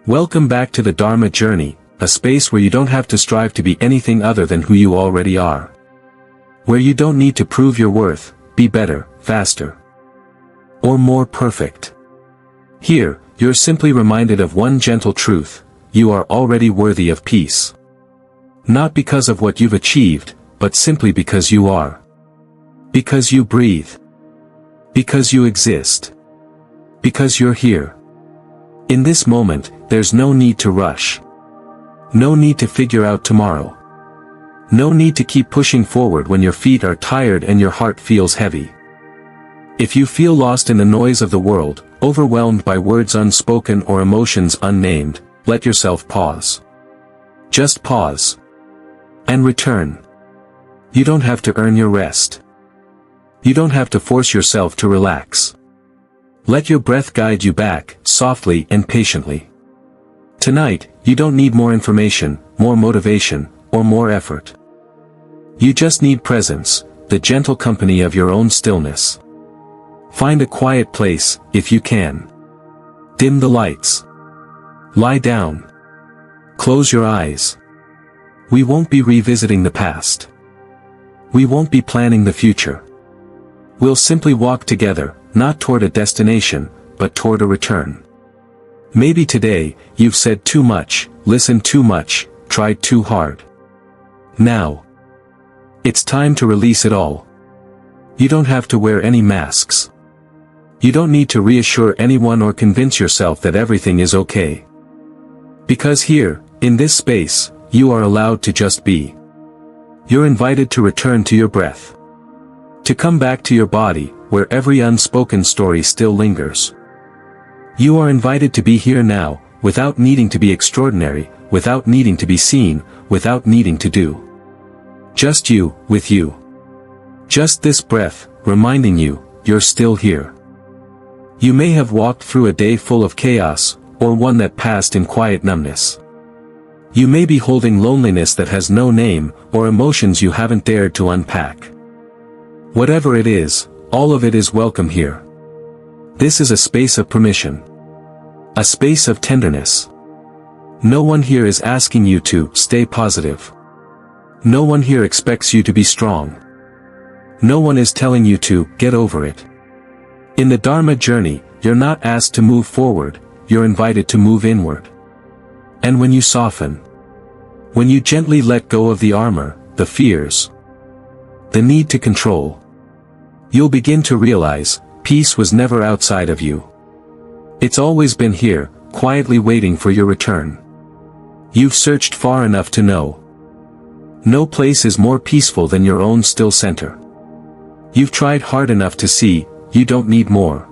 Welcome back to the Dharma journey, a space where you don't have to strive to be anything other than who you already are. Where you don't need to prove your worth, be better, faster, or more perfect. Here, you're simply reminded of one gentle truth: you are already worthy of peace. Not because of what you've achieved, but simply because you are. Because you breathe. Because you exist. Because you're here. In this moment, there's no need to rush. No need to figure out tomorrow. No need to keep pushing forward when your feet are tired and your heart feels heavy. If you feel lost in the noise of the world, overwhelmed by words unspoken or emotions unnamed, let yourself pause. Just pause. And return. You don't have to earn your rest. You don't have to force yourself to relax. Let your breath guide you back, softly and patiently. Tonight, you don't need more information, more motivation, or more effort. You just need presence, the gentle company of your own stillness. Find a quiet place, if you can. Dim the lights. Lie down. Close your eyes. We won't be revisiting the past. We won't be planning the future. We'll simply walk together, not toward a destination, but toward a return. Maybe today, you've said too much, listened too much, tried too hard. Now, it's time to release it all. You don't have to wear any masks. You don't need to reassure anyone or convince yourself that everything is okay. Because here, in this space, you are allowed to just be. You're invited to return to your breath. To come back to your body, where every unspoken story still lingers. You are invited to be here now, without needing to be extraordinary, without needing to be seen, without needing to do. Just you, with you. Just this breath, reminding you, you're still here. You may have walked through a day full of chaos, or one that passed in quiet numbness. You may be holding loneliness that has no name, or emotions you haven't dared to unpack. Whatever it is, all of it is welcome here. This is a space of permission. A space of tenderness. No one here is asking you to stay positive. No one here expects you to be strong. No one is telling you to get over it. In the Dharma journey, you're not asked to move forward, you're invited to move inward. And when you soften, when you gently let go of the armor, the fears, the need to control, you'll begin to realize, peace was never outside of you. It's always been here, quietly waiting for your return. You've searched far enough to know. No place is more peaceful than your own still center. You've tried hard enough to see, you don't need more.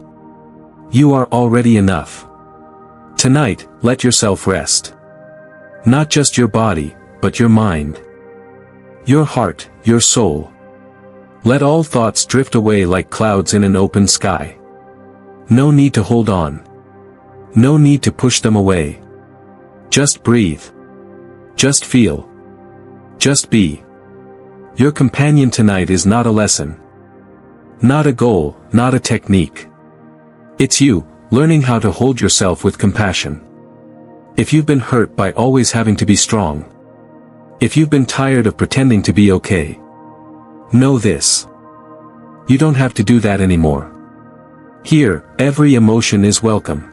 You are already enough. Tonight, let yourself rest. Not just your body, but your mind. Your heart, your soul. Let all thoughts drift away like clouds in an open sky. No need to hold on. No need to push them away. Just breathe. Just feel. Just be. Your companion tonight is not a lesson. Not a goal, not a technique. It's you, learning how to hold yourself with compassion. If you've been hurt by always having to be strong. If you've been tired of pretending to be okay. Know this. You don't have to do that anymore. Here, every emotion is welcome.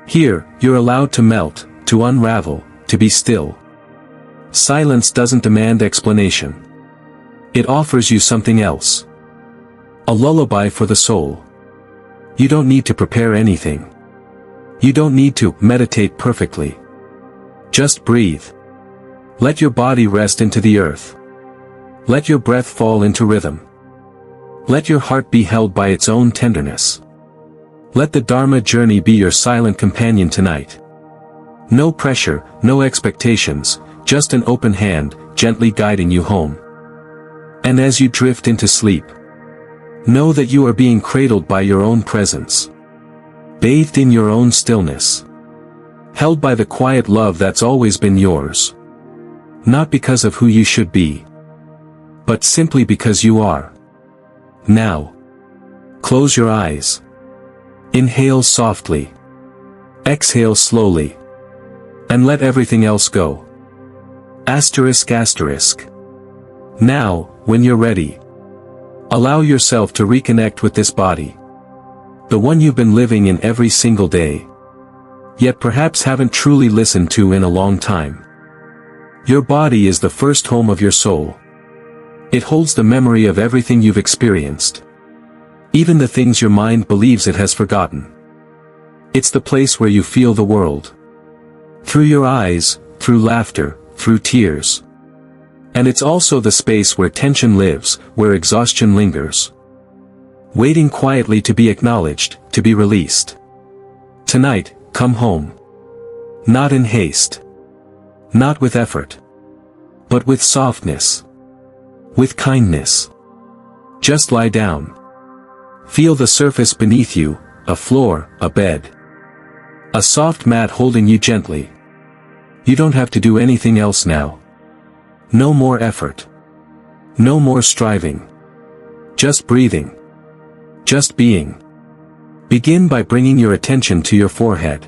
Here, you're allowed to melt, to unravel, to be still. Silence doesn't demand explanation. It offers you something else. A lullaby for the soul. You don't need to prepare anything. You don't need to meditate perfectly. Just breathe. Let your body rest into the earth. Let your breath fall into rhythm. Let your heart be held by its own tenderness. Let the Dharma journey be your silent companion tonight. No pressure, no expectations, just an open hand, gently guiding you home. And as you drift into sleep, know that you are being cradled by your own presence. Bathed in your own stillness. Held by the quiet love that's always been yours. Not because of who you should be, but simply because you are. Now, close your eyes. Inhale softly. Exhale slowly. And let everything else go. Asterisk asterisk. Now, when you're ready, allow yourself to reconnect with this body. The one you've been living in every single day, yet perhaps haven't truly listened to in a long time. Your body is the first home of your soul. It holds the memory of everything you've experienced, even the things your mind believes it has forgotten. It's the place where you feel the world. Through your eyes, through laughter, through tears. And it's also the space where tension lives, where exhaustion lingers, waiting quietly to be acknowledged, to be released. Tonight, come home. Not in haste. Not with effort. But with softness. With kindness. Just lie down. Feel the surface beneath you, a floor, a bed. A soft mat holding you gently. You don't have to do anything else now. No more effort. No more striving. Just breathing. Just being. Begin by bringing your attention to your forehead.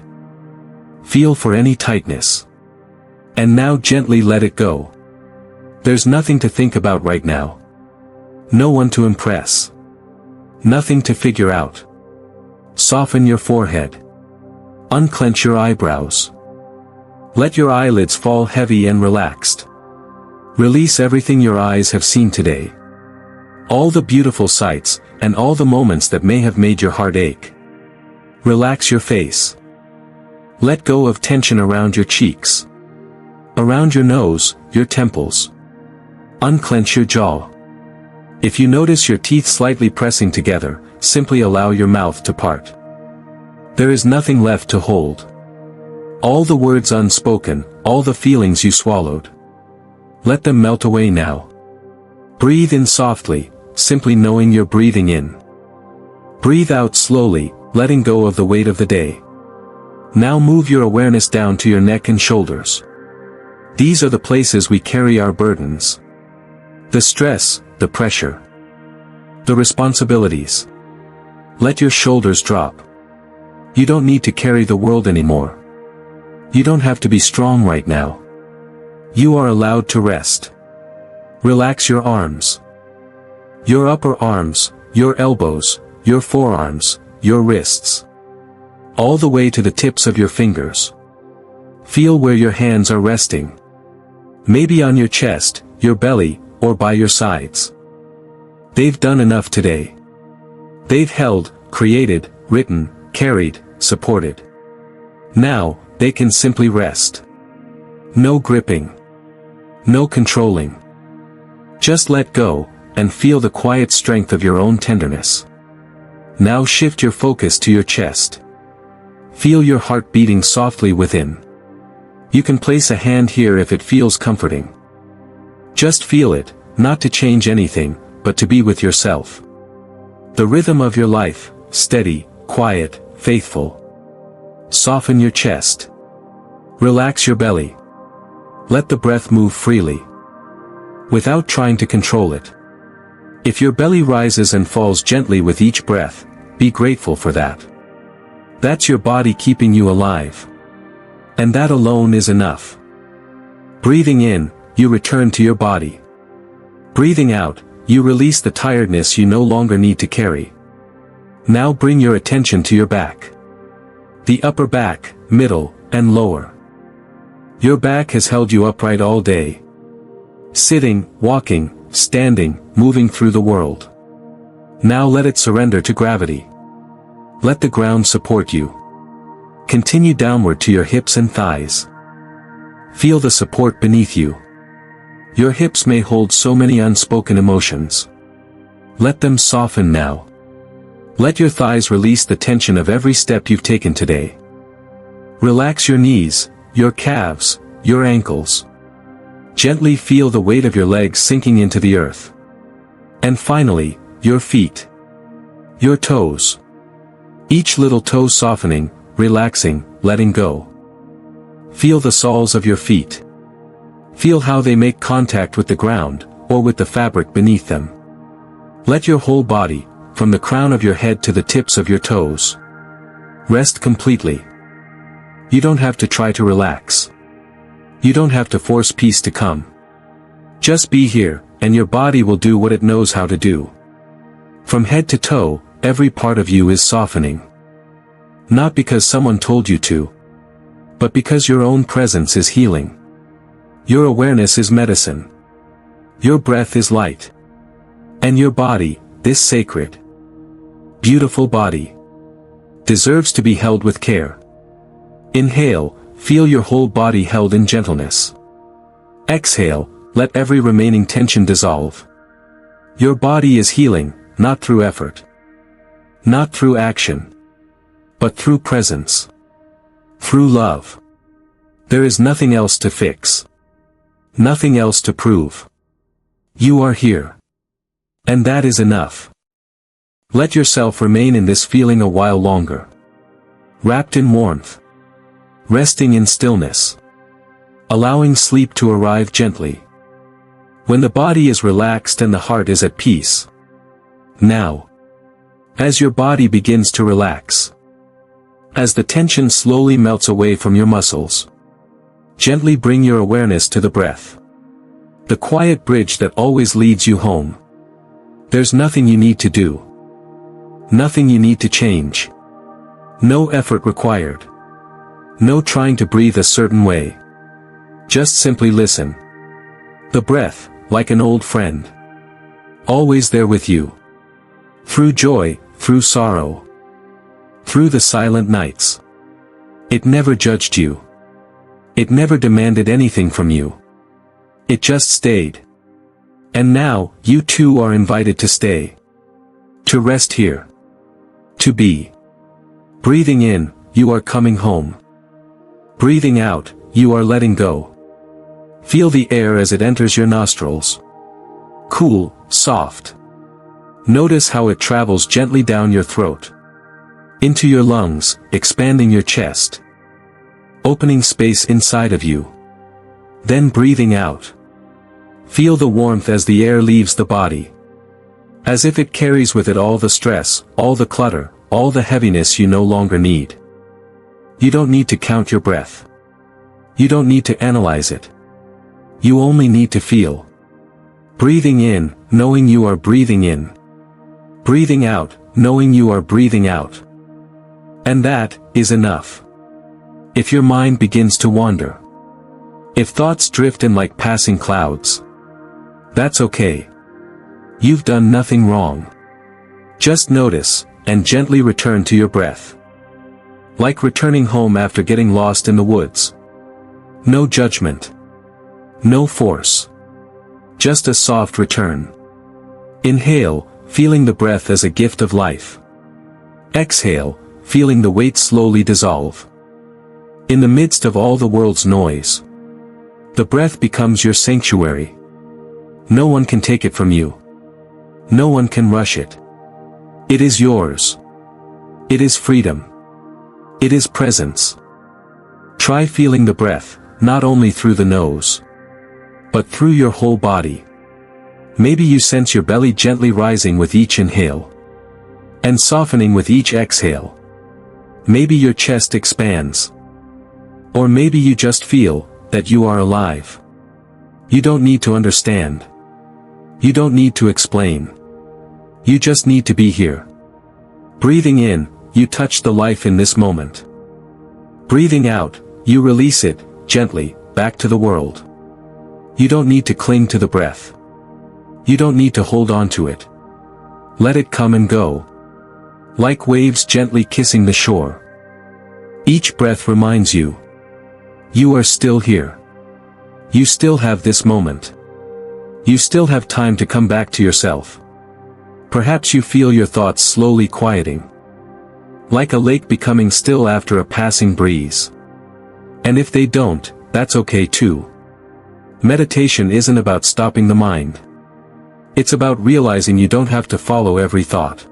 Feel for any tightness. And now gently let it go. There's nothing to think about right now. No one to impress. Nothing to figure out. Soften your forehead. Unclench your eyebrows. Let your eyelids fall heavy and relaxed. Release everything your eyes have seen today. All the beautiful sights, and all the moments that may have made your heart ache. Relax your face. Let go of tension around your cheeks. Around your nose, your temples. Unclench your jaw. If you notice your teeth slightly pressing together, simply allow your mouth to part. There is nothing left to hold. All the words unspoken, all the feelings you swallowed. Let them melt away now. Breathe in softly, simply knowing you're breathing in. Breathe out slowly, letting go of the weight of the day. Now move your awareness down to your neck and shoulders. These are the places we carry our burdens. The stress, the pressure. The responsibilities. Let your shoulders drop. You don't need to carry the world anymore. You don't have to be strong right now. You are allowed to rest. Relax your arms. Your upper arms, your elbows, your forearms, your wrists. All the way to the tips of your fingers. Feel where your hands are resting. Maybe on your chest, your belly, or by your sides. They've done enough today. They've held, created, written, carried, supported. Now, they can simply rest. No gripping. No controlling. Just let go, and feel the quiet strength of your own tenderness. Now shift your focus to your chest. Feel your heart beating softly within. You can place a hand here if it feels comforting. Just feel it, not to change anything, but to be with yourself. The rhythm of your life, steady, quiet, faithful. Soften your chest. Relax your belly. Let the breath move freely, without trying to control it. If your belly rises and falls gently with each breath, be grateful for that. That's your body keeping you alive. And that alone is enough. Breathing in, you return to your body. Breathing out, you release the tiredness you no longer need to carry. Now bring your attention to your back. The upper back, middle, and lower. Your back has held you upright all day. Sitting, walking, standing, moving through the world. Now let it surrender to gravity. Let the ground support you. Continue downward to your hips and thighs. Feel the support beneath you. Your hips may hold so many unspoken emotions. Let them soften now. Let your thighs release the tension of every step you've taken today. Relax your knees, your calves, your ankles. Gently feel the weight of your legs sinking into the earth. And finally, your feet. Your toes. Each little toe softening, relaxing, letting go. Feel the soles of your feet. Feel how they make contact with the ground, or with the fabric beneath them. Let your whole body, from the crown of your head to the tips of your toes, rest completely. You don't have to try to relax. You don't have to force peace to come. Just be here, and your body will do what it knows how to do. From head to toe, every part of you is softening. Not because someone told you to, but because your own presence is healing. Your awareness is medicine. Your breath is light. And your body, this sacred, beautiful body, deserves to be held with care. Inhale, feel your whole body held in gentleness. Exhale, let every remaining tension dissolve. Your body is healing, not through effort, not through action, but through presence, through love. There is nothing else to fix, nothing else to prove. You are here. And that is enough. Let yourself remain in this feeling a while longer. Wrapped in warmth. Resting in stillness. Allowing sleep to arrive gently. When the body is relaxed and the heart is at peace. Now. As your body begins to relax. As the tension slowly melts away from your muscles. Gently bring your awareness to the breath. The quiet bridge that always leads you home. There's nothing you need to do. Nothing you need to change. No effort required. No trying to breathe a certain way. Just simply listen. The breath, like an old friend. Always there with you. Through joy, through sorrow. Through the silent nights. It never judged you. It never demanded anything from you. It just stayed. And now, you too are invited to stay. To rest here. To be. Breathing in, you are coming home. Breathing out, you are letting go. Feel the air as it enters your nostrils. Cool, soft. Notice how it travels gently down your throat. Into your lungs, expanding your chest. Opening space inside of you. Then breathing out. Feel the warmth as the air leaves the body. As if it carries with it all the stress, all the clutter, all the heaviness you no longer need. You don't need to count your breath. You don't need to analyze it. You only need to feel. Breathing in, knowing you are breathing in. Breathing out, knowing you are breathing out. And that is enough. If your mind begins to wander. If thoughts drift in like passing clouds. That's okay. You've done nothing wrong. Just notice, and gently return to your breath. Like returning home after getting lost in the woods. No judgment. No force. Just a soft return. Inhale, feeling the breath as a gift of life. Exhale, feeling the weight slowly dissolve. In the midst of all the world's noise. The breath becomes your sanctuary. No one can take it from you. No one can rush it. It is yours. It is freedom. It is presence. Try feeling the breath, not only through the nose, but through your whole body. Maybe you sense your belly gently rising with each inhale, and softening with each exhale. Maybe your chest expands. Or maybe you just feel that you are alive. You don't need to understand. You don't need to explain. You just need to be here. Breathing in, you touch the life in this moment. Breathing out, you release it, gently, back to the world. You don't need to cling to the breath. You don't need to hold on to it. Let it come and go. Like waves gently kissing the shore. Each breath reminds you. You are still here. You still have this moment. You still have time to come back to yourself. Perhaps you feel your thoughts slowly quieting. Like a lake becoming still after a passing breeze. And if they don't, that's okay too. Meditation isn't about stopping the mind. It's about realizing you don't have to follow every thought.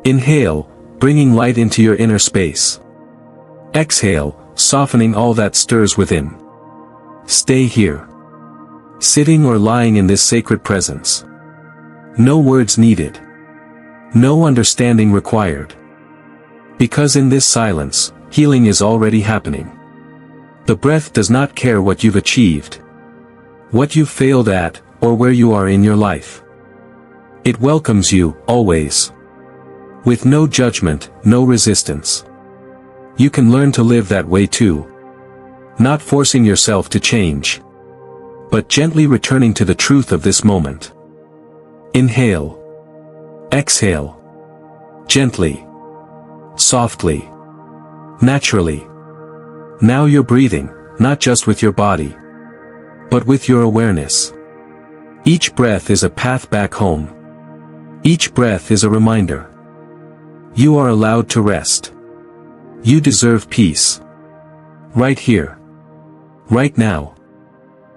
Inhale, bringing light into your inner space. Exhale, softening all that stirs within. Stay here. Sitting or lying in this sacred presence. No words needed. No understanding required. Because in this silence, healing is already happening. The breath does not care what you've achieved, what you've failed at, or where you are in your life. It welcomes you, always. With no judgment, no resistance. You can learn to live that way too. Not forcing yourself to change, but gently returning to the truth of this moment. Inhale. Exhale. Gently. Softly. Naturally. Now you're breathing, not just with your body, but with your awareness. Each breath is a path back home. Each breath is a reminder. You are allowed to rest. You deserve peace. Right here. Right now.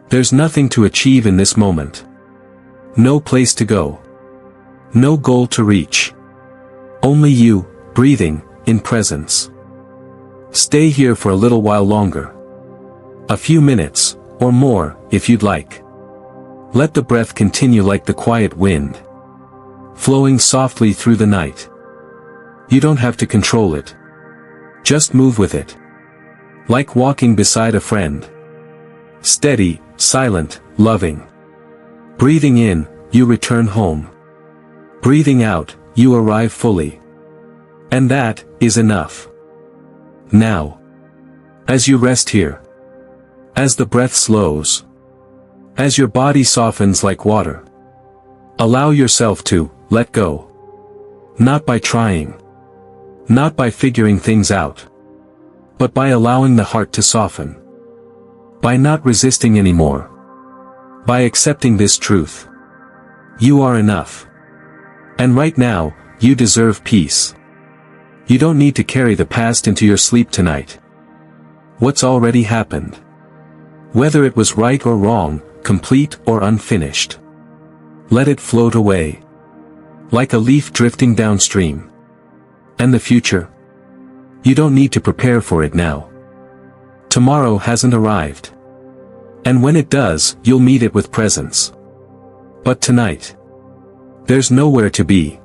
There's nothing to achieve in this moment. No place to go. No goal to reach. Only you, breathing, in presence. Stay here for a little while longer. A few minutes, or more, if you'd like. Let the breath continue like the quiet wind, flowing softly through the night. You don't have to control it. Just move with it. Like walking beside a friend. Steady, silent, loving. Breathing in, you return home. Breathing out, you arrive fully. And that is enough. Now, as you rest here, as the breath slows, as your body softens like water, allow yourself to let go. Not by trying, not by figuring things out, but by allowing the heart to soften. By not resisting anymore. By accepting this truth. You are enough. And right now, you deserve peace. You don't need to carry the past into your sleep tonight. What's already happened, whether it was right or wrong, complete or unfinished, let it float away, like a leaf drifting downstream. And the future? You don't need to prepare for it now. Tomorrow hasn't arrived. And when it does, you'll meet it with presence. But tonight, there's nowhere to be.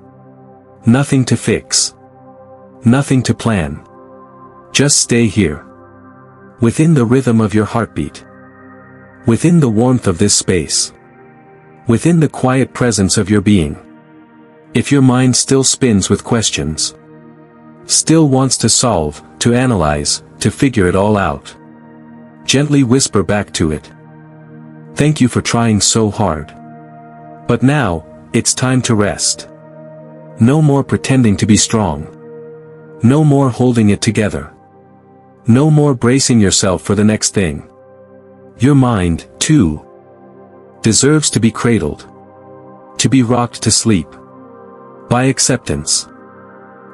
Nothing to fix. Nothing to plan. Just stay here. Within the rhythm of your heartbeat. Within the warmth of this space. Within the quiet presence of your being. If your mind still spins with questions, still wants to solve, to analyze, to figure it all out, gently whisper back to it. Thank you for trying so hard. But now, it's time to rest. No more pretending to be strong. No more holding it together. No more bracing yourself for the next thing. Your mind, too, deserves to be cradled. To be rocked to sleep. By acceptance.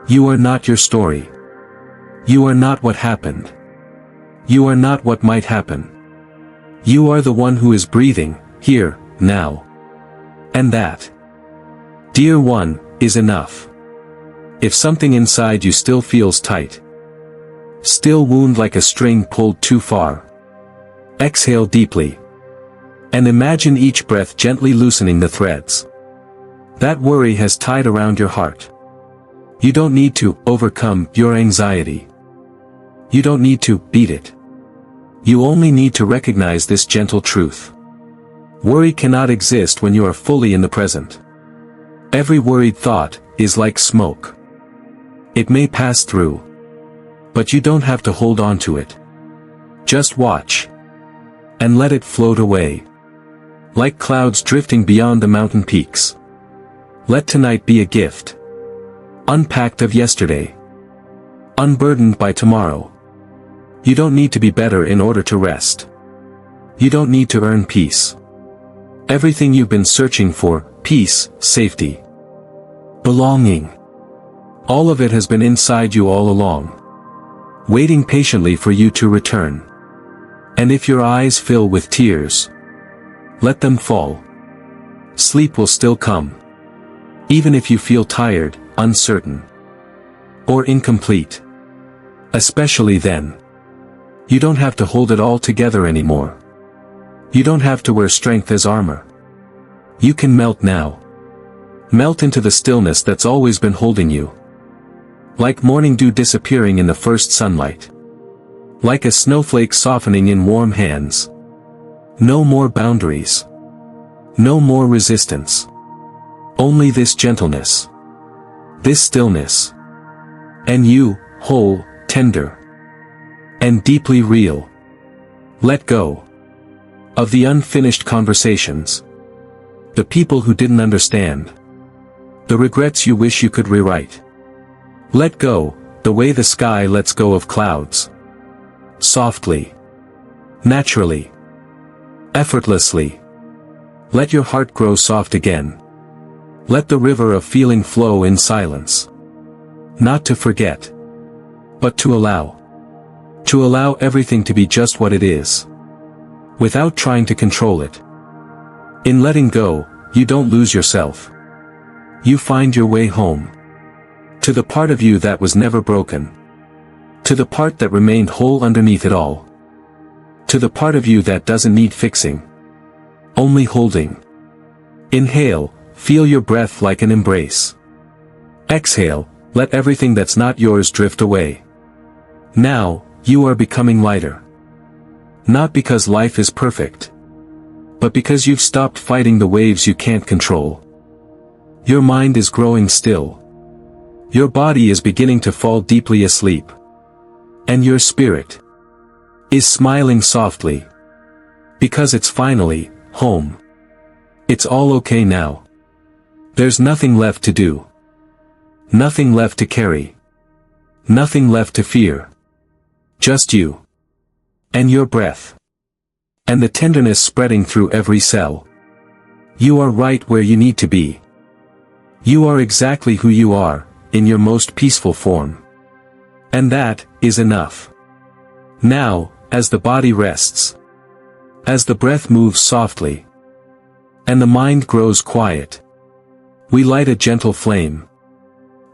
You are not your story. You are not what happened. You are not what might happen. You are the one who is breathing, here, now. And that, dear one, is enough. If something inside you still feels tight, still wound like a string pulled too far, exhale deeply. And imagine each breath gently loosening the threads that worry has tied around your heart. You don't need to overcome your anxiety. You don't need to beat it. You only need to recognize this gentle truth. Worry cannot exist when you are fully in the present. Every worried thought is like smoke. It may pass through, but you don't have to hold on to it. Just watch. And let it float away. Like clouds drifting beyond the mountain peaks. Let tonight be a gift. Unpacked of yesterday. Unburdened by tomorrow. You don't need to be better in order to rest. You don't need to earn peace. Everything you've been searching for, peace, safety, belonging, all of it has been inside you all along, waiting patiently for you to return. And if your eyes fill with tears, let them fall. Sleep will still come. Even if you feel tired, uncertain, or incomplete. Especially then. You don't have to hold it all together anymore. You don't have to wear strength as armor. You can melt now. Melt into the stillness that's always been holding you. Like morning dew disappearing in the first sunlight. Like a snowflake softening in warm hands. No more boundaries. No more resistance. Only this gentleness. This stillness. And you, whole, tender. And deeply real. Let go. Of the unfinished conversations. The people who didn't understand. The regrets you wish you could rewrite. Let go, the way the sky lets go of clouds. Softly. Naturally. Effortlessly. Let your heart grow soft again. Let the river of feeling flow in silence. Not to forget. But to allow. To allow everything to be just what it is. Without trying to control it. In letting go, you don't lose yourself. You find your way home. To the part of you that was never broken. To the part that remained whole underneath it all. To the part of you that doesn't need fixing. Only holding. Inhale, feel your breath like an embrace. Exhale, let everything that's not yours drift away. Now, you are becoming lighter. Not because life is perfect. But because you've stopped fighting the waves you can't control. Your mind is growing still. Your body is beginning to fall deeply asleep. And your spirit is smiling softly. Because it's finally home. It's all okay now. There's nothing left to do. Nothing left to carry. Nothing left to fear. Just you. And your breath. And the tenderness spreading through every cell. You are right where you need to be. You are exactly who you are, in your most peaceful form. And that is enough. Now, as the body rests. As the breath moves softly. And the mind grows quiet. We light a gentle flame.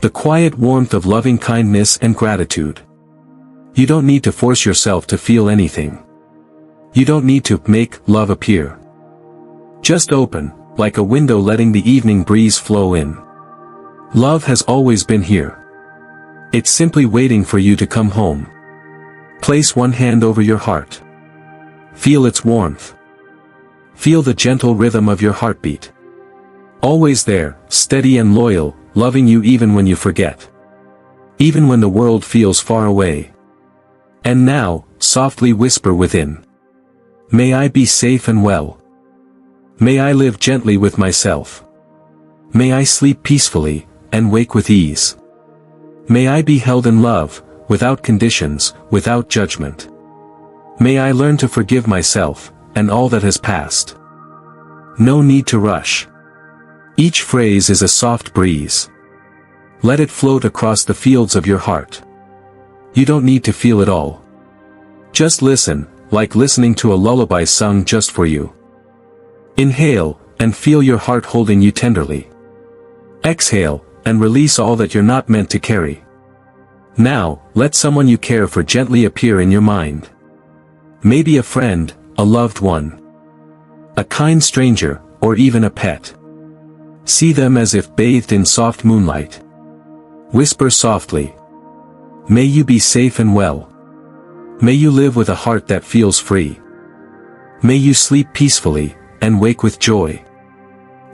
The quiet warmth of loving kindness and gratitude. You don't need to force yourself to feel anything. You don't need to make love appear. Just open, like a window letting the evening breeze flow in. Love has always been here. It's simply waiting for you to come home. Place one hand over your heart. Feel its warmth. Feel the gentle rhythm of your heartbeat. Always there, steady and loyal, loving you even when you forget. Even when the world feels far away. And now, softly whisper within. May I be safe and well. May I live gently with myself. May I sleep peacefully, and wake with ease. May I be held in love, without conditions, without judgment. May I learn to forgive myself, and all that has passed. No need to rush. Each phrase is a soft breeze. Let it float across the fields of your heart. You don't need to feel it all. Just listen, like listening to a lullaby sung just for you. Inhale, and feel your heart holding you tenderly. Exhale, and release all that you're not meant to carry. Now, let someone you care for gently appear in your mind. Maybe a friend, a loved one. A kind stranger, or even a pet. See them as if bathed in soft moonlight. Whisper softly. May you be safe and well. May you live with a heart that feels free. May you sleep peacefully, and wake with joy.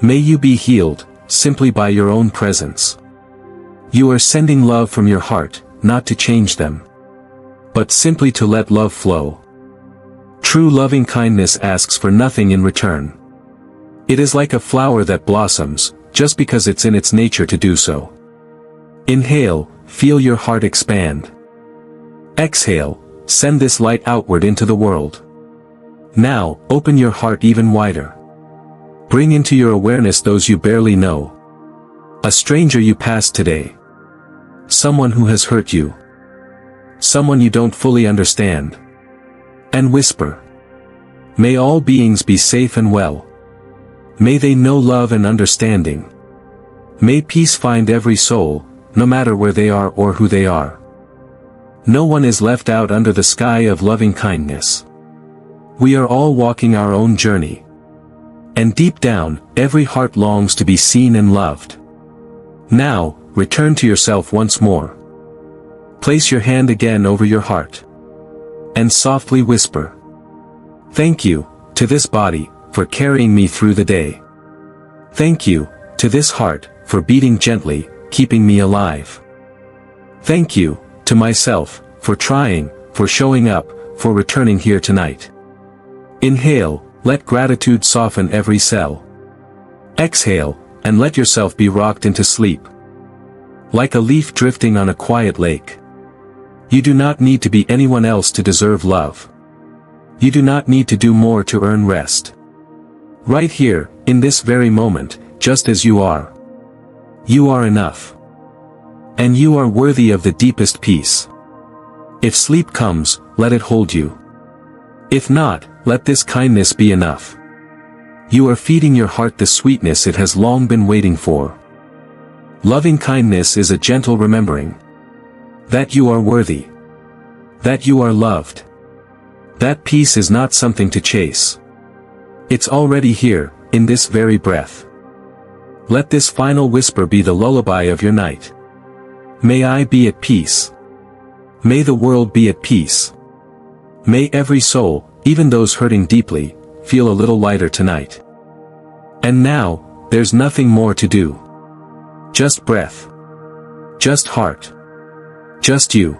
May you be healed, simply by your own presence. You are sending love from your heart, not to change them. But simply to let love flow. True loving kindness asks for nothing in return. It is like a flower that blossoms, just because it's in its nature to do so. Inhale, feel your heart expand. Exhale, send this light outward into the world. Now, open your heart even wider. Bring into your awareness those you barely know. A stranger you passed today. Someone who has hurt you. Someone you don't fully understand. And whisper. May all beings be safe and well. May they know love and understanding. May peace find every soul, no matter where they are or who they are. No one is left out under the sky of loving kindness. We are all walking our own journey. And deep down, every heart longs to be seen and loved. Now, return to yourself once more. Place your hand again over your heart. and softly whisper. Thank you, to this body, for carrying me through the day. Thank you, to this heart, for beating gently, keeping me alive. Thank you, to myself, for trying, for showing up, for returning here tonight. Inhale, let gratitude soften every cell. Exhale, and let yourself be rocked into sleep. Like a leaf drifting on a quiet lake. You do not need to be anyone else to deserve love. You do not need to do more to earn rest. Right here, in this very moment, just as you are. You are enough. And you are worthy of the deepest peace. If sleep comes, let it hold you. If not, let this kindness be enough. You are feeding your heart the sweetness it has long been waiting for. Loving kindness is a gentle remembering. That you are worthy. That you are loved. That peace is not something to chase. It's already here, in this very breath. Let this final whisper be the lullaby of your night. May I be at peace. May the world be at peace. May every soul, even those hurting deeply, feel a little lighter tonight. And now, there's nothing more to do. Just breath. Just heart. Just you.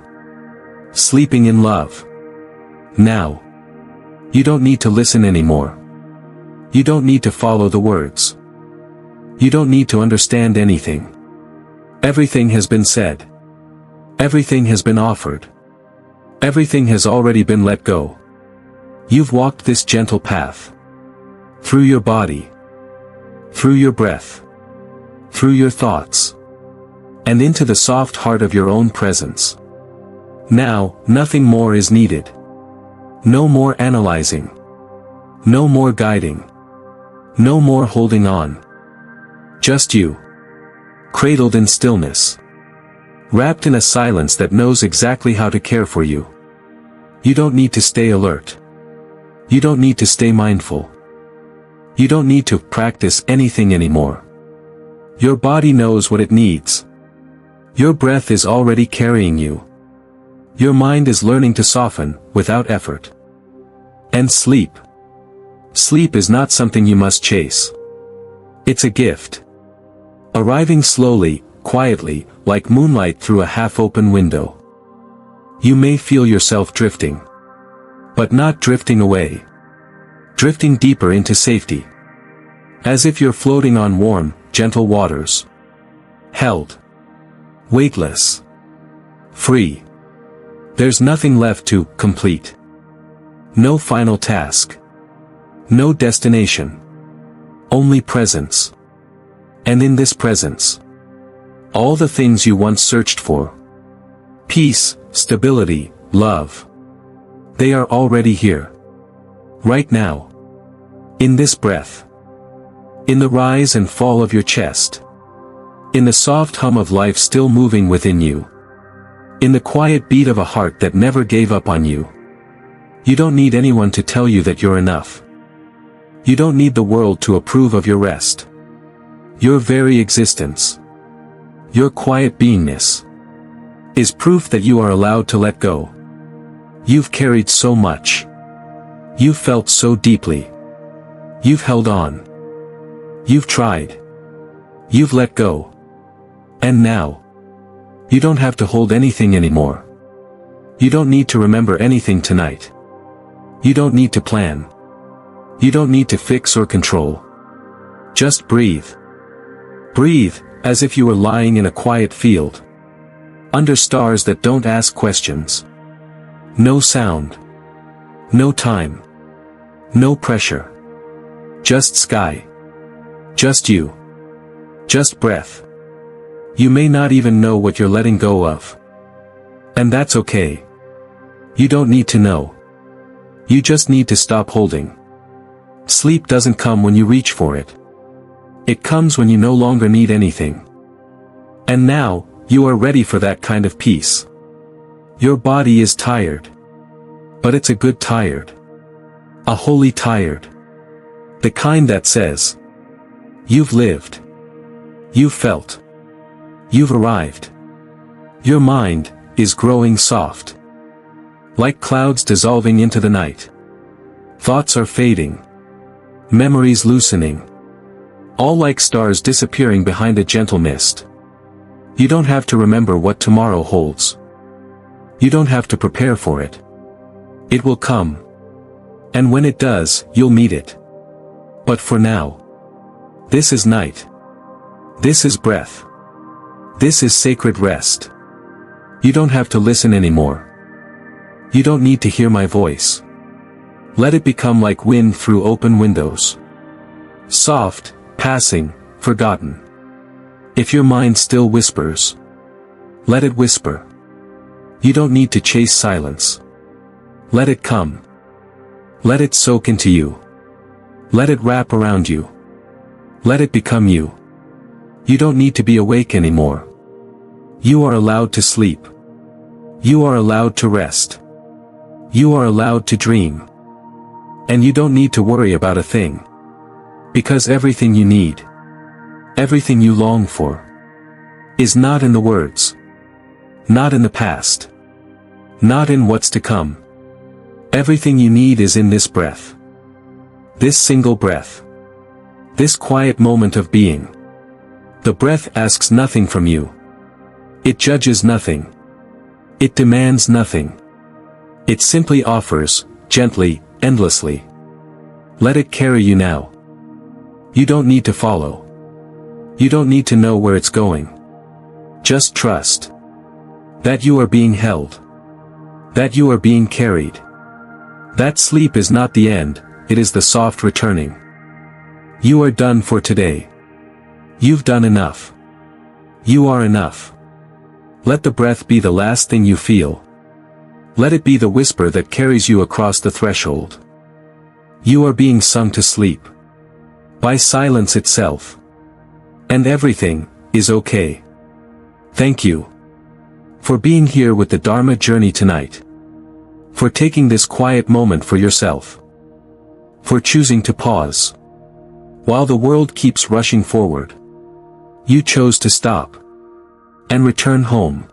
Sleeping in love. Now. You don't need to listen anymore. You don't need to follow the words. You don't need to understand anything. Everything has been said. Everything has been offered. Everything has already been let go. You've walked this gentle path. Through your body. Through your breath. Through your thoughts. And into the soft heart of your own presence. Now, nothing more is needed. No more analyzing. No more guiding. No more holding on. Just you. Cradled in stillness. Wrapped in a silence that knows exactly how to care for you. You don't need to stay alert. You don't need to stay mindful. You don't need to practice anything anymore. Your body knows what it needs. Your breath is already carrying you. Your mind is learning to soften, without effort. And sleep. Sleep is not something you must chase. It's a gift. Arriving slowly, quietly, like moonlight through a half-open window. You may feel yourself drifting. But not drifting away. Drifting deeper into safety. As if you're floating on warm, gentle waters. Held. Weightless. Free. There's nothing left to complete. No final task. No destination. Only presence. And in this presence, all the things you once searched for. Peace, stability, love. They are already here. Right now. In this breath. In the rise and fall of your chest. In the soft hum of life still moving within you. In the quiet beat of a heart that never gave up on you. You don't need anyone to tell you that you're enough. You don't need the world to approve of your rest. Your very existence. Your quiet beingness. Is proof that you are allowed to let go. You've carried so much. You've felt so deeply. You've held on. You've tried. You've let go. And now. You don't have to hold anything anymore. You don't need to remember anything tonight. You don't need to plan. You don't need to fix or control. Just breathe. Breathe, as if you were lying in a quiet field. Under stars that don't ask questions. No sound. No time. No pressure. Just sky. Just you. Just breath. You may not even know what you're letting go of. And that's okay. You don't need to know. You just need to stop holding. Sleep doesn't come when you reach for it. It comes when you no longer need anything. And now, you are ready for that kind of peace. Your body is tired. But it's a good tired. A holy tired. The kind that says, you've lived. You've felt. You've arrived. Your mind is growing soft. Like clouds dissolving into the night. Thoughts are fading. Memories loosening. All like stars disappearing behind a gentle mist. You don't have to remember what tomorrow holds. You don't have to prepare for it. It will come. And when it does, you'll meet it. But for now, this is night. This is breath. This is sacred rest. You don't have to listen anymore. You don't need to hear my voice. Let it become like wind through open windows. Soft, passing, forgotten. If your mind still whispers, let it whisper. You don't need to chase silence. Let it come. Let it soak into you. Let it wrap around you. Let it become you. You don't need to be awake anymore. You are allowed to sleep. You are allowed to rest. You are allowed to dream. And you don't need to worry about a thing. Because everything you need, everything you long for, is not in the words. Not in the past. Not in what's to come. Everything you need is in this breath. This single breath. This quiet moment of being. The breath asks nothing from you. It judges nothing. It demands nothing. It simply offers, gently, endlessly. Let it carry you now. You don't need to follow. You don't need to know where it's going. Just trust. That you are being held. That you are being carried. That sleep is not the end, it is the soft returning. You are done for today. You've done enough. You are enough. Let the breath be the last thing you feel. Let it be the whisper that carries you across the threshold. You are being sung to sleep. By silence itself. And everything is okay. Thank you. For being here with the Dharma journey tonight. For taking this quiet moment for yourself. For choosing to pause. While the world keeps rushing forward. You chose to stop. And return home.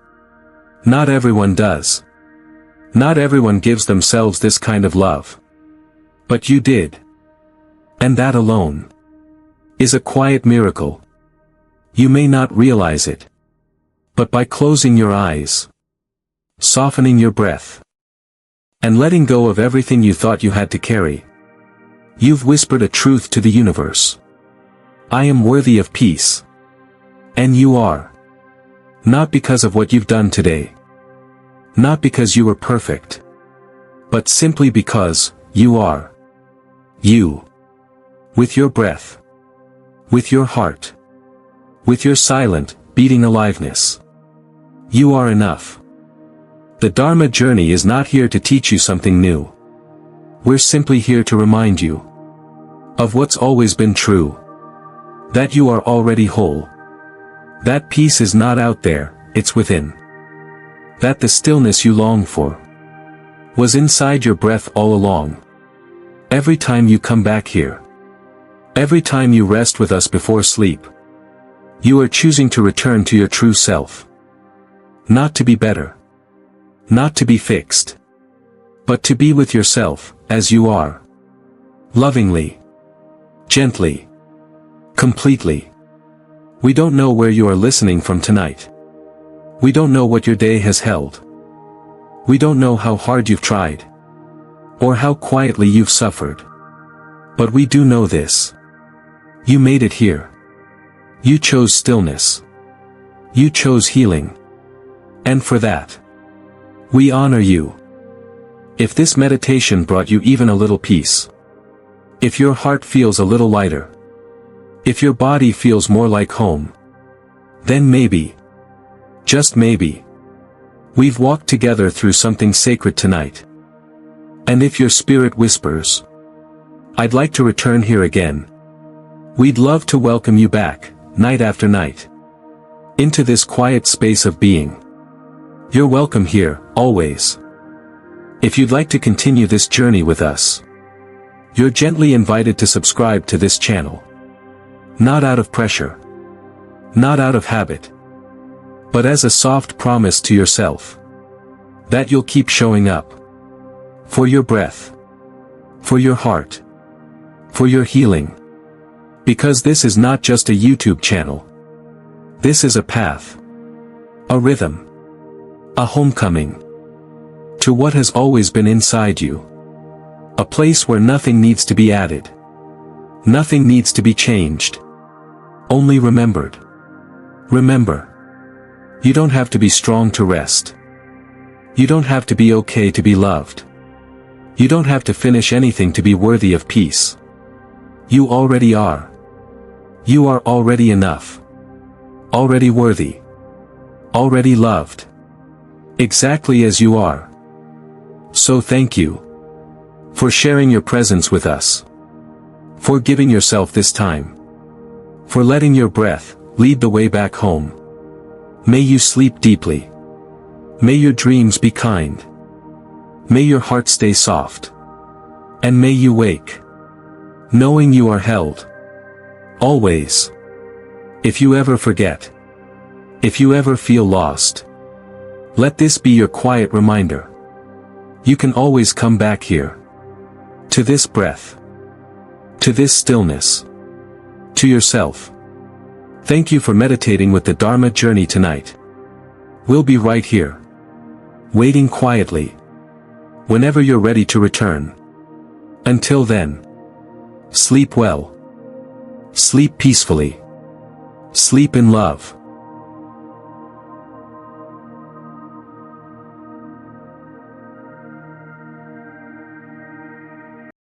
Not everyone does. Not everyone gives themselves this kind of love. But you did. And that alone is a quiet miracle. You may not realize it. But by closing your eyes, softening your breath, and letting go of everything you thought you had to carry, you've whispered a truth to the universe. I am worthy of peace. And you are. Not because of what you've done today. Not because you were perfect. But simply because you are. You. With your breath. With your heart. With your silent, beating aliveness. You are enough. The Dharma journey is not here to teach you something new. We're simply here to remind you of what's always been true. That you are already whole. That peace is not out there, it's within. That the stillness you long for was inside your breath all along. Every time you come back here. Every time you rest with us before sleep. You are choosing to return to your true self. Not to be better. Not to be fixed. But to be with yourself, as you are. Lovingly. Gently. Completely. We don't know where you are listening from tonight. We don't know what your day has held. We don't know how hard you've tried. Or how quietly you've suffered. But we do know this. You made it here. You chose stillness. You chose healing. And for that, we honor you. If this meditation brought you even a little peace. If your heart feels a little lighter. If your body feels more like home. Then maybe. Just maybe. We've walked together through something sacred tonight. And if your spirit whispers, I'd like to return here again. We'd love to welcome you back, night after night. Into this quiet space of being. You're welcome here, always. If you'd like to continue this journey with us, you're gently invited to subscribe to this channel. Not out of pressure. Not out of habit. But as a soft promise to yourself. That you'll keep showing up. For your breath. For your heart. For your healing. Because this is not just a YouTube channel. This is a path. A rhythm. A homecoming. To what has always been inside you. A place where nothing needs to be added. Nothing needs to be changed. Only remembered. Remember. You don't have to be strong to rest. You don't have to be okay to be loved. You don't have to finish anything to be worthy of peace. You already are. You are already enough. Already worthy. Already loved. Exactly as you are. So thank you. For sharing your presence with us. For giving yourself this time. For letting your breath lead the way back home. May you sleep deeply. May your dreams be kind. May your heart stay soft. And may you wake, knowing you are held. Always. If you ever forget. If you ever feel lost. Let this be your quiet reminder. You can always come back here. To this breath. To this stillness. To yourself. Thank you for meditating with the Dharma journey tonight. We'll be right here. Waiting quietly. Whenever you're ready to return. Until then. Sleep well. Sleep peacefully. Sleep in love.